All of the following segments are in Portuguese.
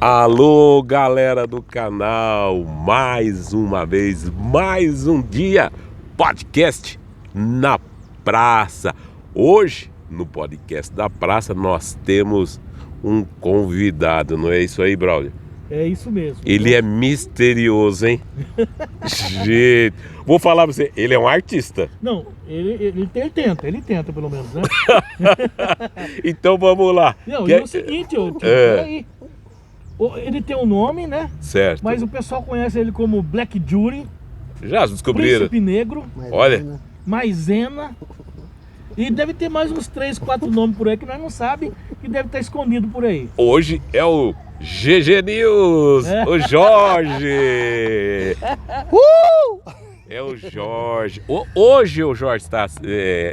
Alô, galera do canal, mais uma vez, mais um dia, podcast na praça. Hoje, no podcast da praça, nós temos um convidado, não é isso aí, Braulio? É isso mesmo. Ele é misterioso, hein? Gente, vou falar pra você, ele é um artista. Não, ele tenta pelo menos, né? Então vamos lá. Não, Que e é o seguinte, peraí. Ele tem um nome, né? Certo. Mas o pessoal conhece ele como Black Jury, Já descobriram? Príncipe Negro, Olha. Maisena. E deve ter mais uns 3, 4 nomes por aí que nós não sabemos, que deve estar escondido por aí. Hoje é o GG News, o Jorge. É o Jorge. Hoje o Jorge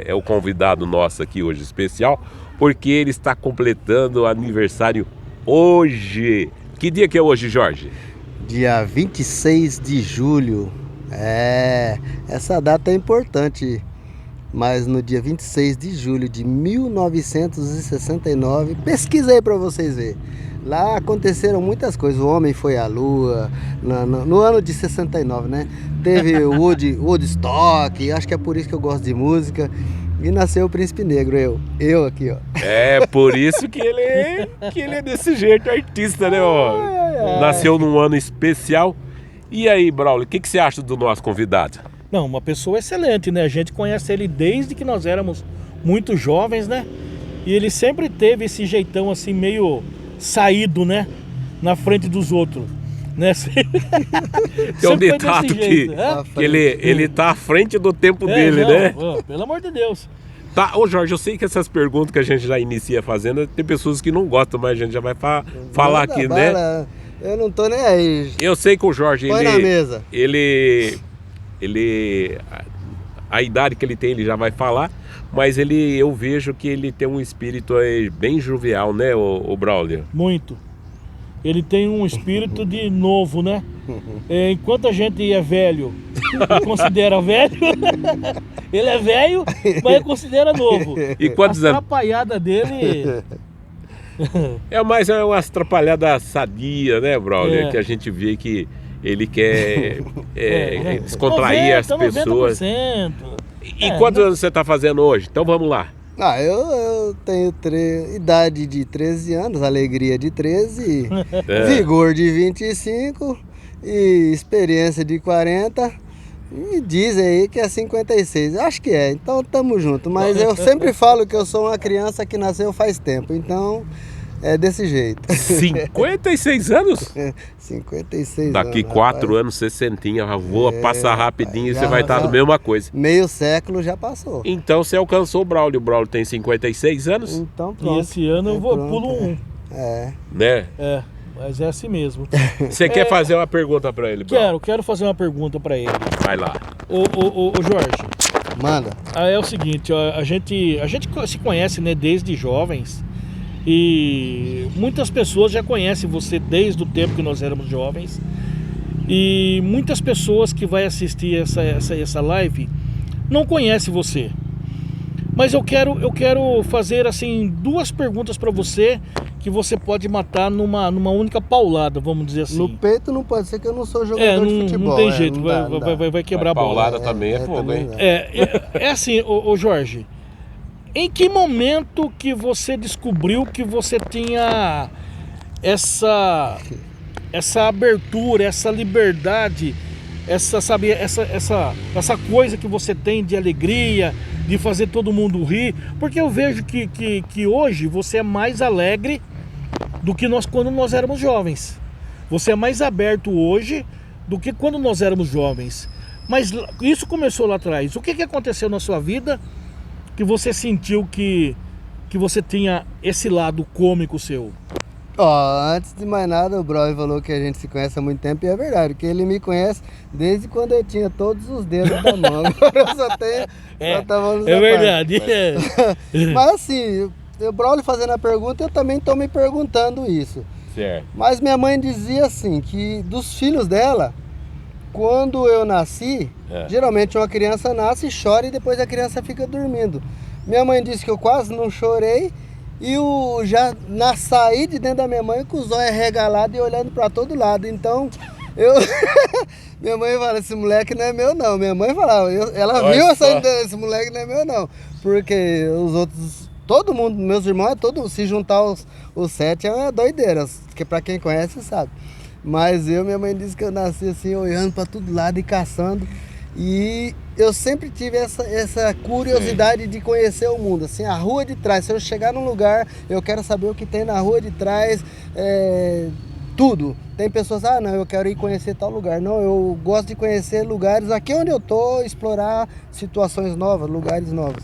é o convidado nosso aqui hoje especial, porque ele está completando aniversário hoje. Que dia que é hoje, Jorge? Dia 26 de julho. Essa data é importante. Mas no dia 26 de julho de 1969, pesquisa aí pra vocês verem. Lá aconteceram muitas coisas. O homem foi à lua, no ano de 69, né? Teve o Woodstock, acho que é por isso que eu gosto de música. E nasceu o Príncipe Negro, eu aqui, ó. É por isso que ele é desse jeito, artista, né? Ó. Nasceu num ano especial. E aí, Braulio, o que você acha do nosso convidado? Não, uma pessoa excelente, né? A gente conhece ele desde que nós éramos muito jovens, né? E ele sempre teve esse jeitão assim, meio saído, né? Na frente dos outros, né? Tem um ditado que ele tá à frente do tempo dele, não, né? Pelo amor de Deus. Tá, ô Jorge, eu sei que essas perguntas que a gente já inicia fazendo, tem pessoas que não gostam, mas a gente já vai falar aqui, né? Eu não tô nem aí. Eu sei que o Jorge, Põe na mesa. a idade que ele tem, ele já vai falar, mas eu vejo que ele tem um espírito aí bem jovial, né, o Braulio? Muito. Ele tem um espírito de novo, né? Enquanto a gente é velho e considera velho, ele é velho, mas considera novo. E quantos anos? A atrapalhada dele... É umas atrapalhadas sadia, né, Braulio? Que a gente vê que ele quer descontrair 90, as pessoas. 90%. E quantos anos você está fazendo hoje? Então vamos lá. Eu tenho idade de 13 anos, alegria de 13, vigor de 25 e experiência de 40. E dizem aí que é 56, acho que é, então tamo junto. Mas eu sempre falo que eu sou uma criança que nasceu faz tempo, então é desse jeito. 56 anos? 56 Daqui anos. 4 anos, 60, voa, passa rapidinho e você vai estar já, na mesma coisa. Meio século já passou. Então você alcançou o Braulio tem 56 anos? Então pronto. E esse ano eu pulo um. Né? Mas é assim mesmo. Você quer fazer uma pergunta pra ele, Braulio? Quero fazer uma pergunta pra ele. Vai lá. Ô Jorge. Manda. É o seguinte, ó, a gente se conhece, né, desde jovens. E muitas pessoas já conhecem você desde o tempo que nós éramos jovens. E muitas pessoas que vai assistir essa live não conhecem você. Mas eu quero fazer assim 2 perguntas para você que você pode matar numa única paulada, vamos dizer assim. No peito não pode ser, que eu não sou jogador de futebol. Não tem jeito, não dá. vai quebrar a bola. Paulada também é fogo, hein? É assim, ô Jorge, em que momento que você descobriu que você tinha essa abertura, essa liberdade, essa coisa que você tem de alegria, de fazer todo mundo rir? Porque eu vejo que hoje você é mais alegre do que quando nós éramos jovens. Você é mais aberto hoje do que quando nós éramos jovens. Mas isso começou lá atrás. O que aconteceu na sua vida que você sentiu que você tinha esse lado cômico seu? Antes de mais nada, o Braulio falou que a gente se conhece há muito tempo, e é verdade, porque ele me conhece desde quando eu tinha todos os dedos da mão. Agora eu só tenho... É verdade. Mas assim, o Braulio fazendo a pergunta, eu também estou me perguntando isso. Certo. Mas minha mãe dizia assim, que dos filhos dela, quando eu nasci, geralmente uma criança nasce, chora e depois a criança fica dormindo. Minha mãe disse que eu quase não chorei e já saí de dentro da minha mãe com os olhos regalados e olhando para todo lado. Então, minha mãe fala, esse moleque não é meu não. Minha mãe falava, ela viu esse moleque não é meu não. Porque os outros, todo mundo, meus irmãos, se juntar os 7 é uma doideira, que para quem conhece sabe. Mas minha mãe disse que eu nasci assim, olhando para todo lado e caçando. E eu sempre tive essa curiosidade de conhecer o mundo, assim, a rua de trás. Se eu chegar num lugar, eu quero saber o que tem na rua de trás, tudo. Tem pessoas, não, eu quero ir conhecer tal lugar. Não, eu gosto de conhecer lugares aqui onde eu tô, explorar situações novas, lugares novos.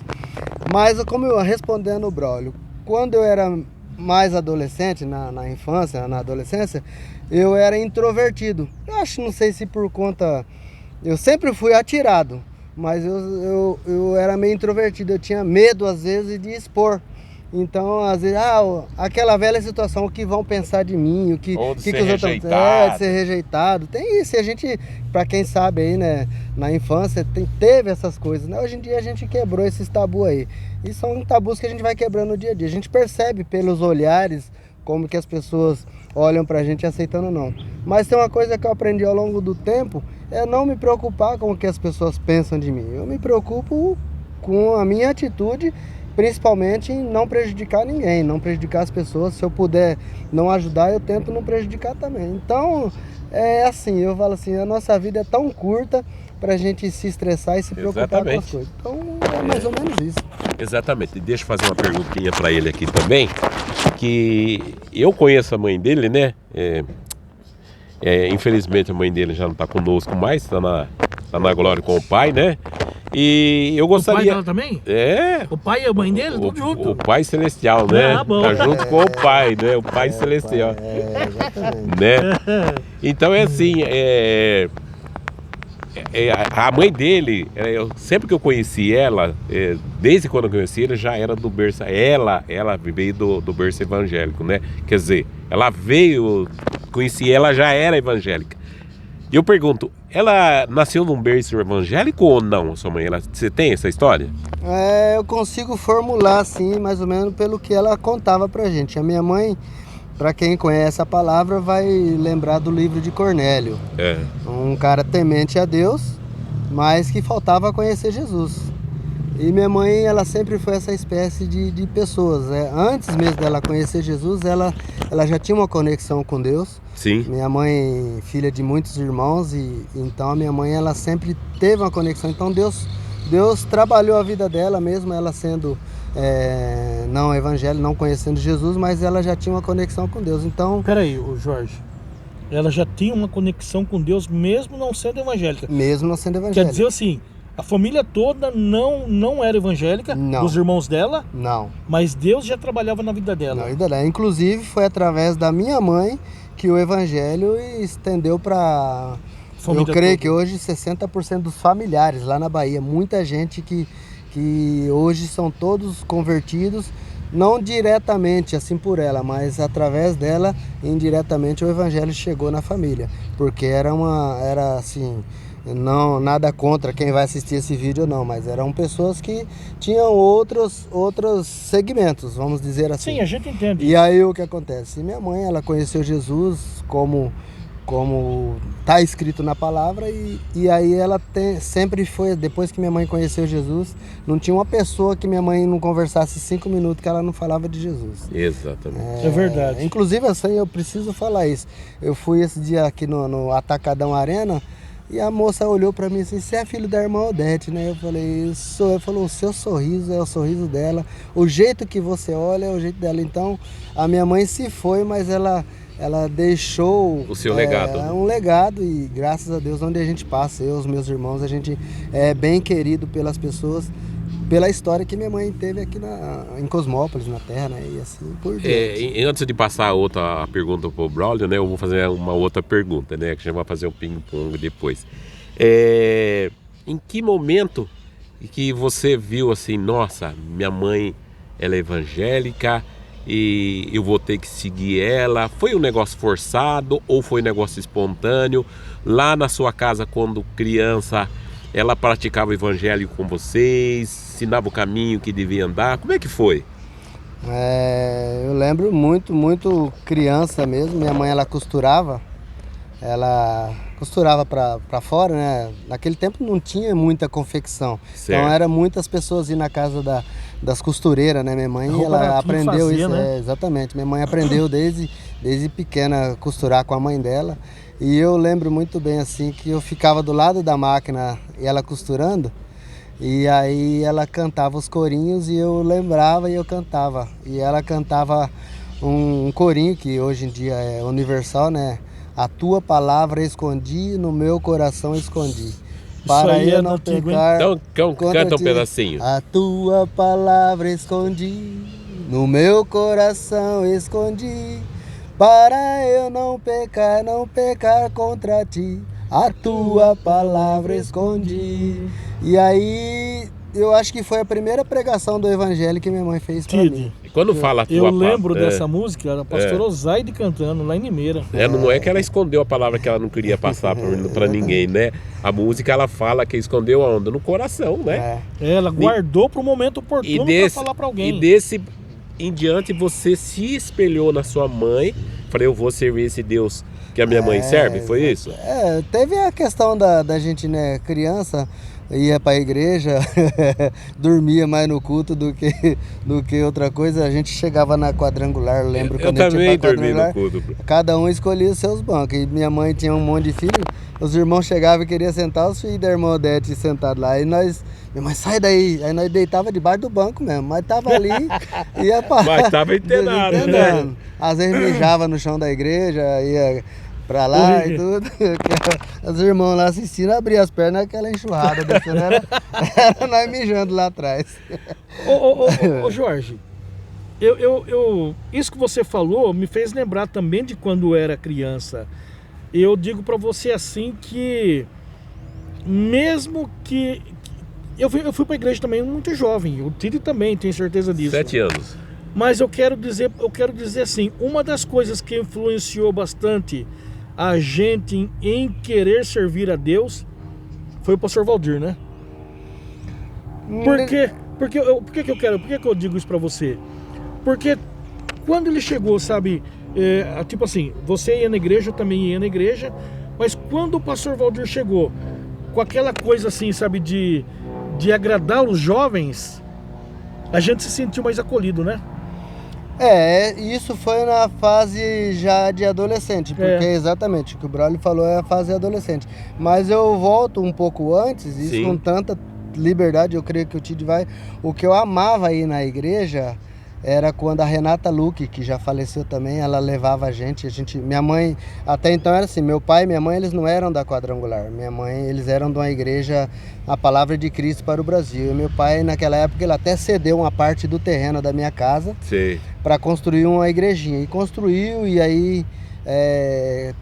Mas como eu respondendo o Braulio, quando eu era mais adolescente, na infância, na adolescência, eu era introvertido. Eu acho, não sei se por conta... Eu sempre fui atirado, mas eu era meio introvertido, eu tinha medo às vezes de expor. Então, às vezes, aquela velha situação, o que vão pensar de mim, o que de que ser os outros rejeitado. de ser rejeitado. Tem isso, e a gente, para quem sabe aí, né, na infância teve essas coisas, né? Hoje em dia a gente quebrou esses tabus aí. E são tabus que a gente vai quebrando no dia a dia. A gente percebe pelos olhares como que as pessoas olham pra gente aceitando ou não. Mas tem uma coisa que eu aprendi ao longo do tempo, é não me preocupar com o que as pessoas pensam de mim. Eu me preocupo com a minha atitude, principalmente em não prejudicar ninguém, não prejudicar as pessoas. Se eu puder não ajudar, eu tento não prejudicar também. Então, é assim, eu falo assim, a nossa vida é tão curta pra gente se estressar e se preocupar com as coisas. Então, é mais ou menos isso. Exatamente. Deixa eu fazer uma perguntinha para ele aqui também, que eu conheço a mãe dele, né? Infelizmente a mãe dele já não está conosco mais, tá na glória com o pai, né? E eu gostaria... O pai dela também? O pai e a mãe dele, tudo junto. O pai celestial, né? Bom. Tá junto com o pai, né? O pai celestial. Exatamente. Né? Então é assim, a mãe dele, sempre que eu conheci ela, desde quando eu conheci ela, já era do berço. Ela veio do berço evangélico, né? Quer dizer, ela veio, conheci ela, já era evangélica. E eu pergunto, ela nasceu num berço evangélico ou não, sua mãe? Você tem essa história? Eu consigo formular assim, mais ou menos pelo que ela contava pra gente. A minha mãe, para quem conhece a palavra, vai lembrar do livro de Cornélio. Um cara temente a Deus, mas que faltava conhecer Jesus. E minha mãe, ela sempre foi essa espécie de pessoas. Antes mesmo dela conhecer Jesus, ela já tinha uma conexão com Deus. Sim. Minha mãe, filha de muitos irmãos, e então a minha mãe, ela sempre teve uma conexão. Então Deus trabalhou a vida dela, mesmo ela sendo não evangélica, não conhecendo Jesus, mas ela já tinha uma conexão com Deus. Então... Peraí, Jorge, ela já tinha uma conexão com Deus mesmo não sendo evangélica? Mesmo não sendo evangélica. Quer dizer assim, a família toda não era evangélica, não. Os irmãos dela? Não. Mas Deus já trabalhava na vida dela? Na vida dela. Inclusive, foi através da minha mãe que o evangelho estendeu para... Eu creio que hoje 60% dos familiares lá na Bahia, muita gente que hoje são todos convertidos, não diretamente assim por ela, mas através dela, indiretamente, o evangelho chegou na família. Porque era assim... Não, nada contra quem vai assistir esse vídeo não, mas eram pessoas que tinham outros segmentos, vamos dizer assim. Sim, a gente entende. E aí o que acontece? Minha mãe, ela conheceu Jesus como está escrito na palavra, e aí ela sempre foi, depois que minha mãe conheceu Jesus, não tinha uma pessoa que minha mãe não conversasse 5 minutos que ela não falava de Jesus. Exatamente. É verdade. Inclusive, assim, eu preciso falar isso. Eu fui esse dia aqui no Atacadão Arena, e a moça olhou pra mim assim, você é filho da irmã Odete, né? Eu falei, sou. Ela falou, o seu sorriso é o sorriso dela, o jeito que você olha é o jeito dela. Então, a minha mãe se foi, mas ela deixou o seu legado. Um legado, e graças a Deus, onde a gente passa, eu, os meus irmãos, a gente é bem querido pelas pessoas, pela história que minha mãe teve aqui em Cosmópolis, na Terra, né? E assim por diante. Antes de passar a outra pergunta pro Braulio, né? Eu vou fazer uma outra pergunta, né? Que a gente vai fazer um ping-pong depois. Em que momento que você viu assim, nossa, minha mãe, ela é evangélica e eu vou ter que seguir ela? Foi um negócio forçado ou foi um negócio espontâneo? Lá na sua casa, quando criança, ela praticava o evangelho com vocês, ensinava o caminho que devia andar? Como é que foi? Eu lembro muito criança mesmo. Minha mãe, ela costurava pra fora, né? Naquele tempo não tinha muita confecção. Certo. Então era muitas pessoas ir na casa das costureiras, né? Minha mãe, ela aprendeu fazia, isso, né? exatamente. Minha mãe aprendeu desde pequena a costurar com a mãe dela. E eu lembro muito bem assim que eu ficava do lado da máquina e ela costurando. E aí ela cantava os corinhos e eu lembrava e eu cantava. E ela cantava um corinho que hoje em dia é universal, né? A tua palavra escondi, no meu coração escondi. Para aí eu é não antigo, hein? pecar Então contra canta um ti. pedacinho. A tua palavra escondi, no meu coração escondi. Para eu não pecar contra ti. A tua palavra escondi. E aí, eu acho que foi a primeira pregação do evangelho que minha mãe fez pra Kid, mim. E quando fala a tua eu lembro palavra, dessa música, era a pastora Osaide cantando lá em Limeira. não é que ela escondeu a palavra que ela não queria passar pra ninguém, né? A música ela fala que escondeu aonde? No coração, né? Ela guardou pro momento oportuno pra falar pra alguém. E desse em diante você se espelhou na sua mãe. Falei, eu vou servir esse Deus que a minha mãe serve, foi isso? Teve a questão da gente, né, criança, ia pra igreja, dormia mais no culto do que outra coisa. A gente chegava na quadrangular, lembro Eu quando a gente também ia pra dormi no quadrangular, culto. cada um escolhia os seus bancos. E minha mãe tinha um monte de filhos, os irmãos chegavam e queriam sentar, os filhos da irmã Odete sentados lá. E minha mãe, sai daí. Aí nós deitava debaixo do banco mesmo, mas tava ali, ia pra... Mas tava internado, né? Às vezes mijava no chão da igreja, ia pra lá e tudo. Os irmãos lá assistindo, abria as pernas, aquela enxurrada descendo, era nós mijando lá atrás. Ô Jorge, isso que você falou me fez lembrar também de quando eu era criança. Eu digo pra você assim que, mesmo que... Eu fui pra igreja também muito jovem, o Tito também, tenho certeza disso. 7 anos. Mas eu quero dizer assim, uma das coisas que influenciou bastante a gente em querer servir a Deus foi o pastor Valdir, né? Por que eu digo isso pra você? Porque quando ele chegou, sabe, tipo assim, você ia na igreja, eu também ia na igreja, mas quando o pastor Valdir chegou com aquela coisa assim, sabe, de agradar os jovens, a gente se sentiu mais acolhido, né? Isso foi na fase já de adolescente, porque exatamente o que o Braulio falou é a fase adolescente. Mas eu volto um pouco antes, isso Sim. com tanta liberdade, eu creio que o Tid vai... O que eu amava aí na igreja era quando a Renata Luque, que já faleceu também, ela levava a gente... Minha mãe, até então era assim, meu pai e minha mãe, eles não eram da quadrangular. Minha mãe, eles eram de uma igreja, a Palavra de Cristo para o Brasil. E meu pai, naquela época, ele até cedeu uma parte do terreno da minha casa para construir uma igrejinha. E construiu, e aí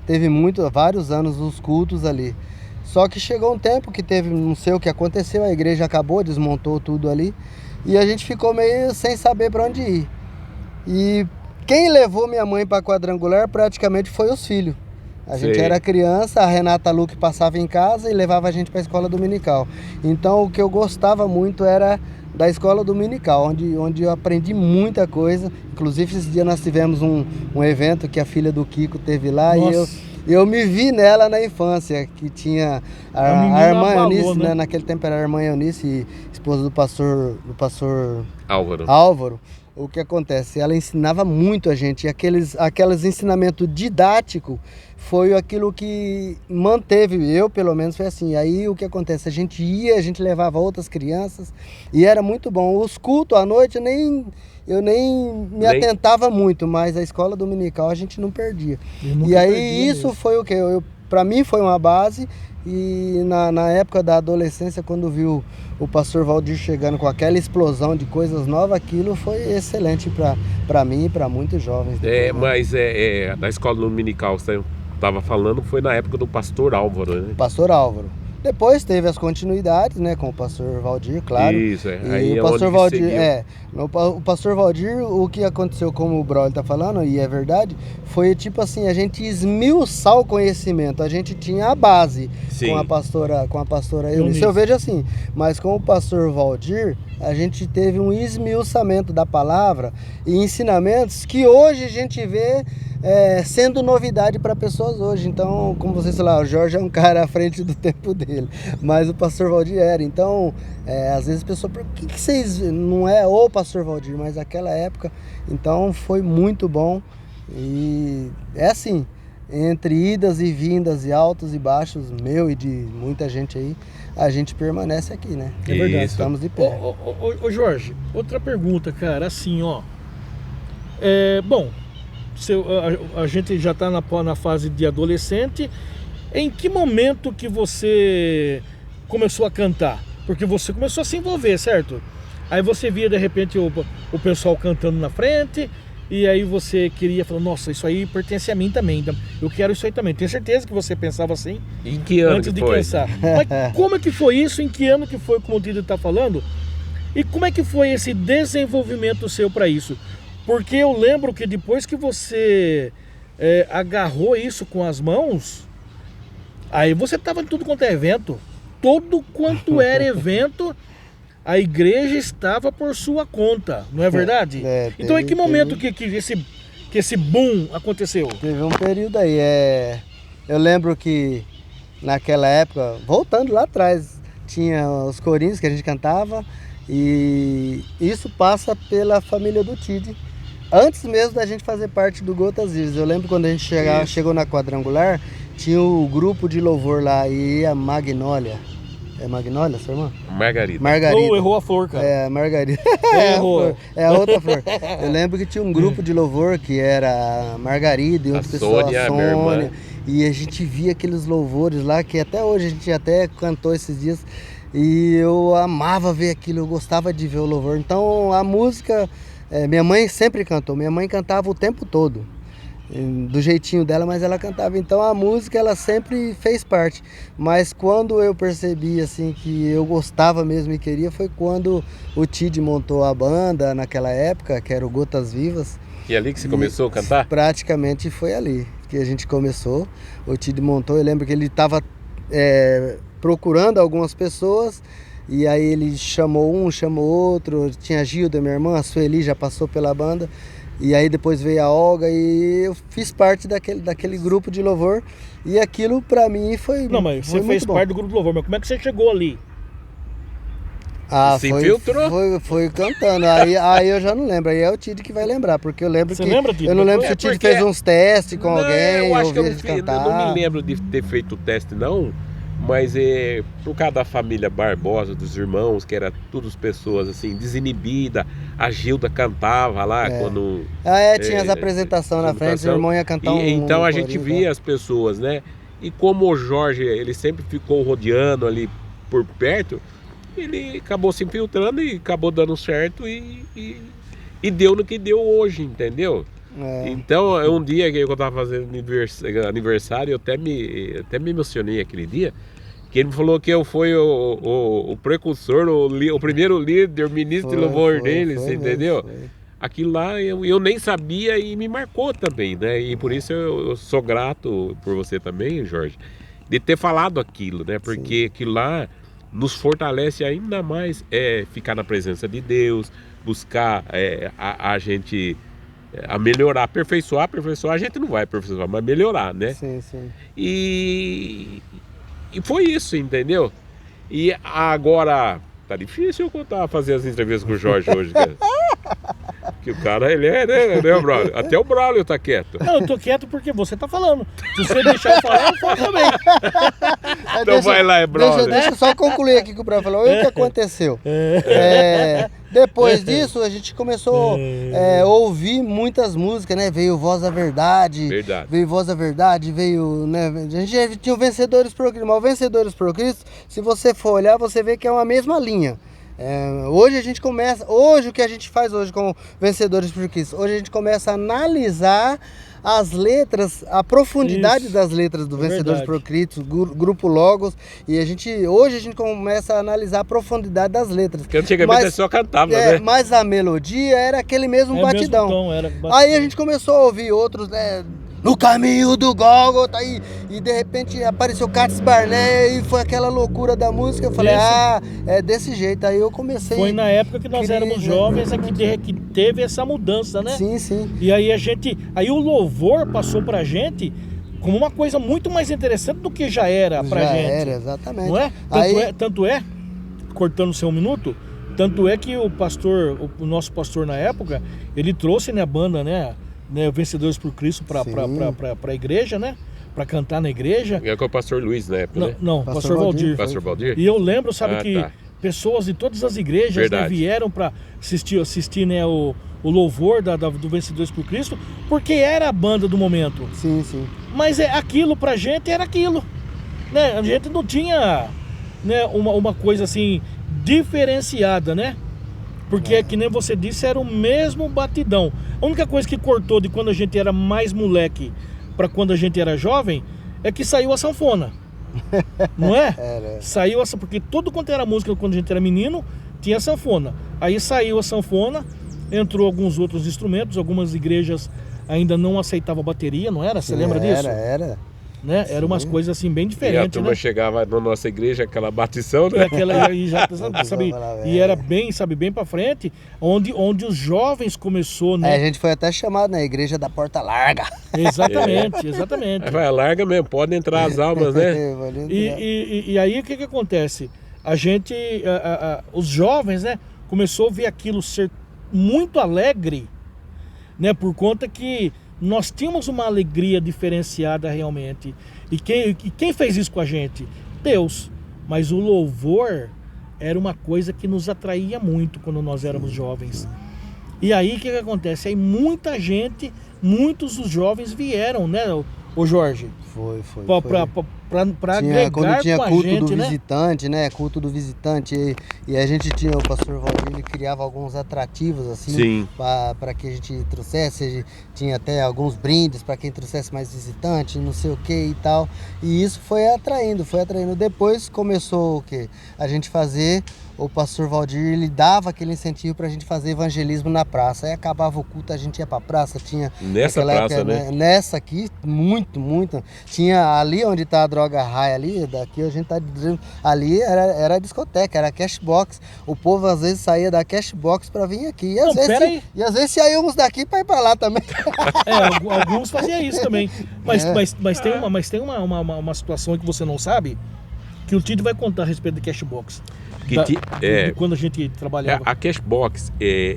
teve vários anos os cultos ali. Só que chegou um tempo que teve, não sei o que aconteceu, a igreja acabou, desmontou tudo ali. E a gente ficou meio sem saber para onde ir. E quem levou minha mãe para quadrangular praticamente foi os filhos. A gente era criança, a Renata Luque passava em casa e levava a gente para a escola dominical. Então o que eu gostava muito era da escola dominical, onde eu aprendi muita coisa. Inclusive esse dia nós tivemos um evento que a filha do Kiko teve lá. Nossa. E eu me vi nela na infância, que tinha a irmã Eunice, né? Naquele tempo era a irmã Eunice, esposa do pastor Álvaro. O que acontece? Ela ensinava muito a gente, e aqueles ensinamentos didáticos foi aquilo que manteve, eu pelo menos foi assim. Aí o que acontece? A gente levava outras crianças e era muito bom. Os cultos à noite eu nem me atentava muito, mas a escola dominical a gente não perdia. E aí isso foi o que? Para mim foi uma base. E na época da adolescência, quando viu o pastor Valdir chegando com aquela explosão de coisas novas, aquilo foi excelente para mim e para muitos jovens. Mas na escola dominical, você estava falando, foi na época do pastor Álvaro, né? Pastor Álvaro. Depois teve as continuidades, né, com o pastor Valdir, claro. Isso, E aí o pastor onde Valdir, seguiu. o pastor Valdir, o que aconteceu, como o Braulio tá falando, e é verdade, foi tipo assim, a gente esmiuçar o conhecimento. A gente tinha a base Sim. com a pastora Eunice. Eu vejo assim, mas com o pastor Valdir, a gente teve um esmiuçamento da palavra e ensinamentos que hoje a gente vê sendo novidade para pessoas hoje. Então, como vocês falaram, o Jorge é um cara à frente do tempo dele, mas o pastor Valdir era. Então, às vezes a pessoa, por que vocês não é o pastor Valdir, mas aquela época? Então, foi muito bom e é assim, entre idas e vindas e altos e baixos, meu e de muita gente aí, a gente permanece aqui, né? É verdade. Estamos de pé. Ô Jorge, outra pergunta, cara, assim, ó. Bom, a gente já tá na fase de adolescente. Em que momento que você começou a cantar? Porque você começou a se envolver, certo? Aí você via de repente o pessoal cantando na frente, e aí você queria falar, nossa, isso aí pertence a mim também, então eu quero isso aí também. Tenho certeza que você pensava assim Em que ano antes que de foi? pensar. Mas como é que foi isso? Em que ano que foi, como o Didi está falando? E como é que foi esse desenvolvimento seu para isso? Porque eu lembro que depois que você agarrou isso com as mãos, aí você estava em tudo quanto é evento. Todo quanto era evento, a igreja estava por sua conta, não é verdade? Então em que momento que esse boom aconteceu? Teve um período aí, eu lembro que naquela época, voltando lá atrás, tinha os corinhos que a gente cantava e isso passa pela família do Tid. Antes mesmo da gente fazer parte do Gotas Vivas, eu lembro quando a gente chegou na Quadrangular, tinha o grupo de louvor lá e a Magnólia. É Magnólia, sua irmã? Margarida. Oh, errou a flor, cara. É, Margarida. Errou. É a outra flor. Eu lembro que tinha um grupo de louvor que era a Margarida e outra pessoa, Sônia, a minha irmã. Sônia. E a gente via aqueles louvores lá, que até hoje a gente até cantou esses dias. E eu amava ver aquilo, eu gostava de ver o louvor. Então a música, minha mãe sempre cantou, minha mãe cantava o tempo todo. Do jeitinho dela, mas ela cantava. Então a música ela sempre fez parte. Mas quando eu percebi assim que eu gostava mesmo e queria, foi quando o Tid montou a banda naquela época, que era o Gotas Vivas. E ali que você começou a cantar? Praticamente foi ali que a gente começou. O Tid montou, eu lembro que ele estava procurando algumas pessoas. E aí ele chamou um, chamou outro. Tinha a Gilda, minha irmã, a Sueli já passou pela banda. E aí depois veio a Olga e eu fiz parte daquele grupo de louvor. E aquilo pra mim foi Não, mas você fez parte do grupo de louvor, mas como é que você chegou ali? Se infiltrou? Foi cantando. Aí eu já não lembro. Aí é o Tid que vai lembrar, porque eu lembro Você que... lembra, Tid? Eu não lembro se o Tid porque- fez uns testes com Não, alguém, eu acho que ouvia eu eles não, cantar. eu não me lembro de ter feito o teste, não. Mas por causa da família Barbosa, dos irmãos, que era todas pessoas assim, desinibidas. A Gilda cantava lá quando... Tinha as apresentações na frente, o irmão ia cantar Então a gente corinho, via as pessoas, né? E como o Jorge, ele sempre ficou rodeando ali por perto, ele acabou se infiltrando e acabou dando certo e deu no que deu hoje, entendeu? Então, um dia que eu estava fazendo aniversário, eu até me emocionei aquele dia, que ele me falou que eu fui o precursor, o primeiro líder, o ministro de louvor deles, entendeu? Aquilo lá eu nem sabia e me marcou também, né? E por isso eu sou grato por você também, Jorge, de ter falado aquilo, né? Porque aquilo lá nos fortalece ainda mais ficar na presença de Deus, buscar a gente... a melhorar, aperfeiçoar, a gente não vai aperfeiçoar, mas melhorar, né? Sim, sim. E foi isso, entendeu? E agora, tá difícil eu fazer as entrevistas com o Jorge hoje, cara. Que o cara, ele né, Braulio? Até o Braulio tá quieto. Não, eu tô quieto porque você tá falando. Se você deixar eu falar, eu falo também. Então vai lá, Braulio. Deixa eu só concluir aqui que o Braulio falou. Olha o que aconteceu. Depois disso, a gente começou a ouvir muitas músicas, né? Veio Voz da Verdade. Verdade. Veio Voz da Verdade, veio... Né? A gente já tinha o Vencedores por Cristo. Mas o Vencedores por Cristo, se você for olhar, você vê que é uma mesma linha. Hoje a gente começa, o que a gente faz hoje com Vencedores por Cristo, hoje a gente começa a analisar as letras, a profundidade Isso. das letras do É Vencedores verdade. por Cristo, Grupo Logos, e hoje a gente começa a analisar a profundidade das letras. Porque antigamente só cantava, né? Mas a melodia era aquele mesmo É batidão. mesmo tom, era batidão. Aí a gente começou a ouvir outros, né? No caminho do Gólgota, e de repente apareceu Cates Barnea e foi aquela loucura da música. Eu falei, Isso. é desse jeito. Aí eu comecei. Foi na época que nós éramos né? jovens que teve essa mudança, né? Sim, sim. E aí aí o louvor passou pra gente como uma coisa muito mais interessante do que já era pra Já gente. era, exatamente. Não é? Tanto é, cortando só um minuto, tanto é que o nosso pastor na época, ele trouxe, né, a banda, né, Vencedores por Cristo pra igreja, né? Pra cantar na igreja. É com o pastor Luiz na época, né? Não, pastor Valdir. Pastor Valdir? E eu lembro, sabe, Ah, que tá. pessoas de todas as igrejas, né, Verdade. vieram para assistir, né, o louvor do Vencedores por Cristo, porque era a banda do momento. Sim, sim. Mas aquilo pra gente era aquilo, né? A gente não tinha, né, uma coisa assim diferenciada, né? Porque, que nem você disse, era o mesmo batidão. A única coisa que cortou de quando a gente era mais moleque para quando a gente era jovem é que saiu a sanfona. Não é? Era. Saiu essa, porque tudo quanto era música quando a gente era menino, tinha sanfona. Aí saiu a sanfona, entrou alguns outros instrumentos, algumas igrejas ainda não aceitavam bateria, não era? Você lembra disso? Era. Né? Eram umas coisas assim bem E a diferentes, turma né? chegava na nossa igreja, aquela batição, né? Aquela aí já, sabe, É. e era bem, sabe, bem para frente, onde os jovens começou, A né? gente foi até chamado na igreja da Porta Larga. Exatamente, exatamente. Aí vai, larga mesmo, pode entrar as almas, né? E aí o que acontece? A gente, os jovens, né, começou a ver aquilo ser muito alegre, né, por conta que nós tínhamos uma alegria diferenciada realmente. E quem fez isso com a gente? Deus. Mas o louvor era uma coisa que nos atraía muito quando nós éramos jovens. E aí o que acontece? Aí muitos dos jovens vieram, né, o Jorge? Foi. Para agregar Quando tinha com a culto gente, do né? visitante, né? Culto do visitante. E a gente tinha, o pastor Valdir, ele criava alguns atrativos, assim, Sim. para que a gente trouxesse. Tinha até alguns brindes para quem trouxesse mais visitante, não sei o que e tal. E isso foi atraindo. Depois começou o quê? A gente fazer. O pastor Valdir, ele dava aquele incentivo pra gente fazer evangelismo na praça. Aí acabava o culto, a gente ia pra praça, tinha... Nessa naquela praça, época, né? Nessa aqui, muito. Tinha ali onde tá a Droga Raia ali, daqui a gente tá dizendo, ali era a discoteca, era a cashbox. O povo às vezes saía da cashbox pra vir aqui. E às, Não, pera aí. vezes saíamos daqui pra ir pra lá também. Alguns faziam isso também. Mas tem uma situação que você não sabe, que o Tito vai contar a respeito de Cashbox. De quando a gente trabalhava. A Cashbox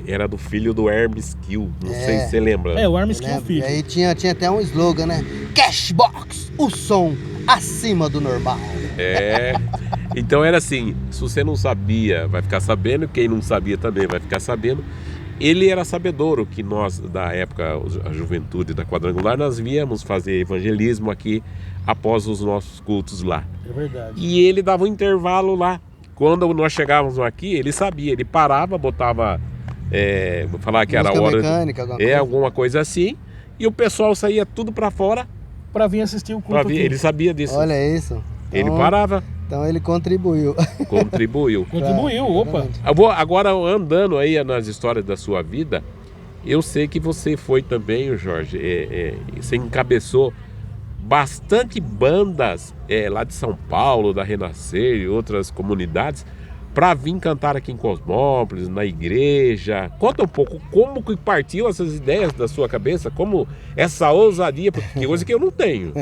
era do filho do Hermes Kill, não sei se você lembra. O Hermes Kill, E filho. aí tinha até um slogan, né? Cashbox, o som acima do normal. Então era assim, se você não sabia, vai ficar sabendo, quem não sabia também vai ficar sabendo. Ele era sabedouro que nós, da época, a juventude da Quadrangular, nós víamos fazer evangelismo aqui após os nossos cultos lá. É verdade. E ele dava um intervalo lá. Quando nós chegávamos aqui, ele sabia, ele parava, botava, vou falar que era a Música hora, mecânica, alguma coisa. alguma coisa assim, e o pessoal saía tudo pra fora Pra vir assistir o pra culto ver. aqui. Ele sabia disso. Olha isso. Ele parava, Então ele contribuiu. contribuiu. Contribuiu, opa. Agora, andando aí nas histórias da sua vida, eu sei que você foi também, Jorge, você encabeçou bastante bandas lá de São Paulo, da Renascer e outras comunidades, para vir cantar aqui em Cosmópolis, na igreja. Conta um pouco como que partiu essas ideias da sua cabeça, como essa ousadia, porque coisa que eu não tenho.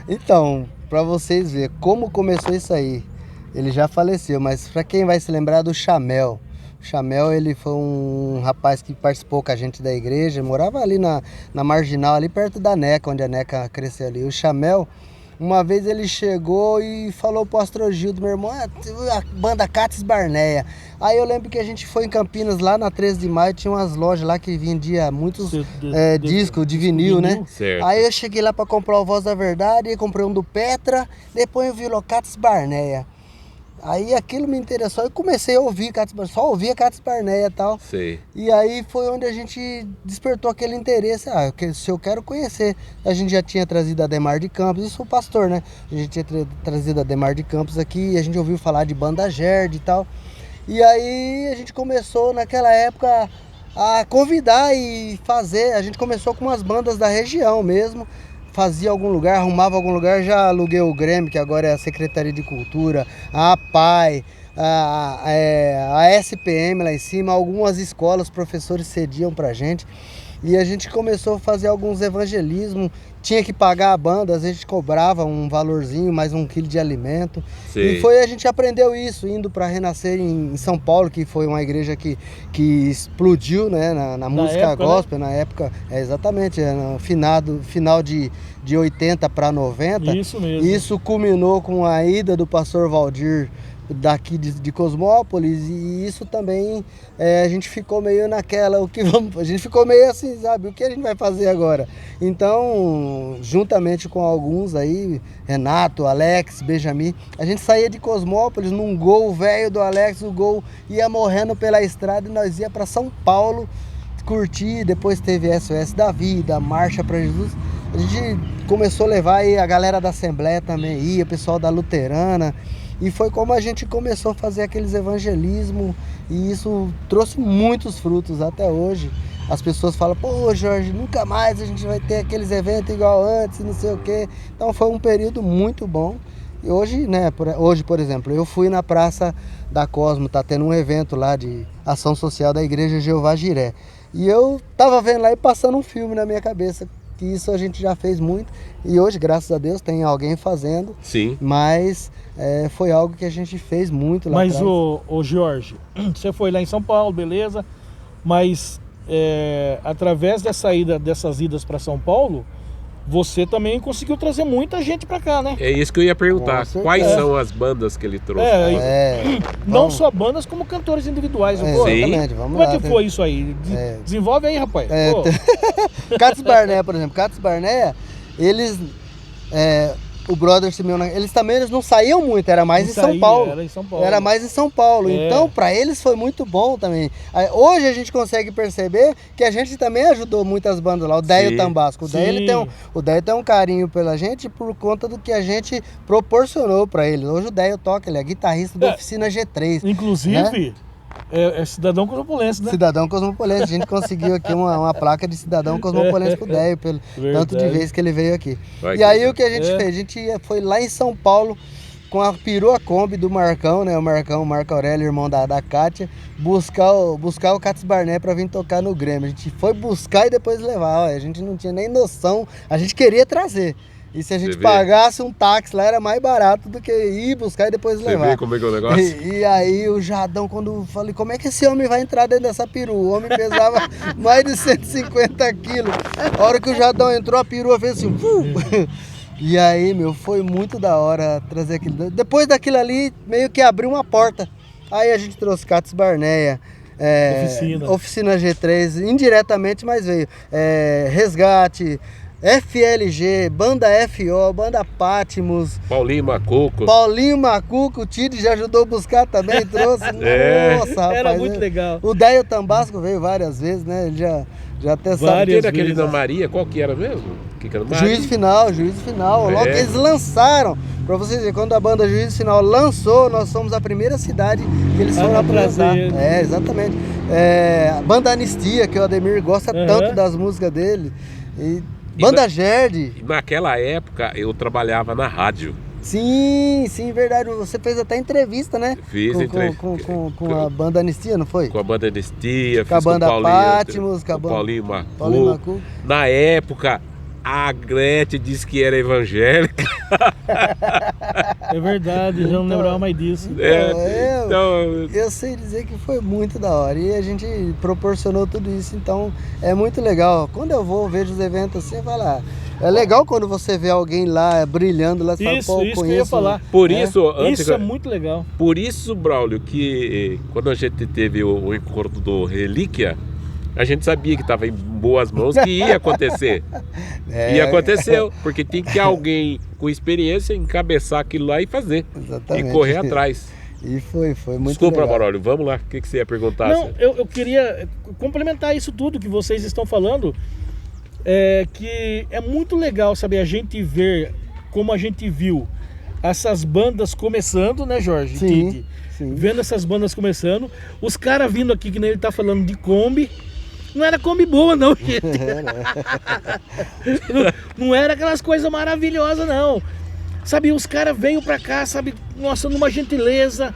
Então, para vocês verem como começou isso aí, ele já faleceu, mas para quem vai se lembrar do Chamel, o Chamel, ele foi um rapaz que participou com a gente da igreja, morava ali na Marginal, ali perto da NECA, onde a NECA cresceu ali. O Chamel, uma vez ele chegou e falou pro Astrogildo, meu irmão, a banda Cates Barnea. Aí eu lembro que a gente foi em Campinas, lá na 13 de maio, tinha umas lojas lá que vendia muitos discos de vinil, né? Certo. Aí eu cheguei lá para comprar o Voz da Verdade, comprei um do Petra, depois eu vi o Cates Barnea. Aí aquilo me interessou e comecei a ouvir Cates Barneia, só ouvia Cates Barneia e tal. Sei. E aí foi onde a gente despertou aquele interesse, se eu quero conhecer. A gente já tinha trazido a Ademar de Campos, isso o pastor, né? A gente tinha trazido a Ademar de Campos aqui, e a gente ouviu falar de Banda Gerd e tal. E aí a gente começou naquela época a convidar e fazer, a gente começou com umas bandas da região mesmo, fazia algum lugar, arrumava algum lugar, já aluguei o Grêmio, que agora é a Secretaria de Cultura, a APAI, a SPM lá em cima, algumas escolas, professores cediam pra gente. E a gente começou a fazer alguns evangelismos, tinha que pagar a banda, às vezes cobrava um valorzinho, mais 1 quilo de alimento. Sei. E a gente aprendeu isso, indo para Renascer em São Paulo, que foi uma igreja que explodiu, né, na música época, gospel, né? Na época, exatamente, no final de 80 para 90. Isso mesmo. Isso culminou com a ida do pastor Valdir daqui de Cosmópolis, e isso também a gente ficou meio naquela, a gente ficou meio assim, sabe, o que a gente vai fazer agora? Então, juntamente com alguns aí, Renato, Alex, Benjamin, a gente saía de Cosmópolis num Gol velho do Alex, o Gol ia morrendo pela estrada e nós ia para São Paulo curtir. Depois teve SOS da Vida, Marcha para Jesus. A gente começou a levar aí a galera da Assembleia também ia, o pessoal da Luterana. E foi como a gente começou a fazer aqueles evangelismos, e isso trouxe muitos frutos até hoje. As pessoas falam, pô, Jorge, nunca mais a gente vai ter aqueles eventos igual antes, não sei o quê. Então foi um período muito bom. E hoje, né, por exemplo, eu fui na Praça da Cosmo, tá tendo um evento lá de ação social da Igreja Jeová Jiré. E eu tava vendo lá e passando um filme na minha cabeça, que isso a gente já fez muito. E hoje, graças a Deus, tem alguém fazendo. Sim. Mas foi algo que a gente fez muito lá atrás. Mas, ô Jorge, você foi lá em São Paulo, beleza, mas através dessas idas para São Paulo, você também conseguiu trazer muita gente para cá, né? É isso que eu ia perguntar. Com certeza. Quais são as bandas que ele trouxe? Não vamos- só bandas, como cantores individuais. Pô, Sim. Exatamente, vamos como lá. é que foi isso aí? Desenvolve aí, rapaz. Pô. Cates Barneia, por exemplo. Cates Barneia, eles... o Brother Simeão, eles não saíam muito, era mais Não em São saía, Paulo. era em São Paulo. Era mais em São Paulo. É. Então, para eles foi muito bom também. Hoje a gente consegue perceber que a gente também ajudou muitas bandas lá. O Déio Sim. Tambasco. O Déio tem um carinho pela gente por conta do que a gente proporcionou para eles. Hoje o Déio toca, ele é guitarrista da Oficina G3. Inclusive, é cidadão cosmopolense, né? Cidadão cosmopolense. A gente conseguiu aqui uma placa de cidadão cosmopolense pro Déio, pelo tanto de vezes que ele veio aqui. Vai E que aí legal. o que a gente fez? A gente foi lá em São Paulo com a perua Kombi do Marcão, né? O Marco Aurélio, irmão da Kátia, buscar o Cates Barneia pra vir tocar no Grêmio. A gente foi buscar e depois levar. A gente não tinha nem noção, a gente queria trazer. E se a gente Você vê? pagasse um táxi lá, era mais barato do que ir buscar e depois Você levar. vê como é que é o negócio? E aí o Jadão, quando eu falei, como é que esse homem vai entrar dentro dessa perua? O homem pesava mais de 150 quilos. A hora que o Jadão entrou, a perua fez assim... E aí, foi muito da hora trazer aquilo. Depois daquilo ali, meio que abriu uma porta. Aí a gente trouxe Cates Barneia, Oficina G3, indiretamente, mas veio. Resgate, FLG, Banda FO, Banda Patmos, Paulinho Macuco. Paulinho Macuco, o Tide já ajudou a buscar também, trouxe. Nossa, rapaz. Era muito legal. O Déio Tambasco veio várias vezes, né? Ele já até sabe. Várias Aquele vezes. da Maria, qual que era mesmo? Que era Maria? Juízo Final. Logo que eles lançaram, pra vocês verem, quando a banda Juízo Final lançou, nós somos a primeira cidade que eles foram apresentar. trazer. Exatamente. A banda Anistia, que o Ademir gosta tanto das músicas dele. E banda Gerd. E naquela época eu trabalhava na rádio. Sim, verdade. Você fez até entrevista, né? Fiz entrevista. Com a banda Anistia, não foi? Com a banda Anistia, Com a fiz banda com o Paulinho, Patmos, com o Paulinho Macuco. Paulinho Macuco. Na época, a Gretchen disse que era evangélica. É verdade, já não lembrava mais disso. Então, Eu sei dizer que foi muito da hora e a gente proporcionou tudo isso, então é muito legal. Quando eu vejo os eventos assim, eu falo, é legal quando você vê alguém lá brilhando lá, você fala, Isso pô, que eu ia falar. por isso, antes, Isso é muito legal. por isso, Braulio, que quando a gente teve o encontro do Relíquia, a gente sabia que estava em boas mãos, que ia acontecer. E aconteceu, porque tem que alguém com experiência encabeçar aquilo lá e fazer. Exatamente. E correr atrás. E foi muito Desculpa, legal. Amarório, vamos lá. O que você ia perguntar? Não, eu queria complementar isso tudo que vocês estão falando, que é muito legal, sabe, a gente ver como a gente viu essas bandas começando, né, Jorge? Sim, Kid? sim. Vendo essas bandas começando, os caras vindo aqui, que nem ele tá falando de Kombi, não era Kombi boa não, gente. Não era aquelas coisas maravilhosas não. Sabe, os caras veio pra cá, sabe, nossa, numa gentileza,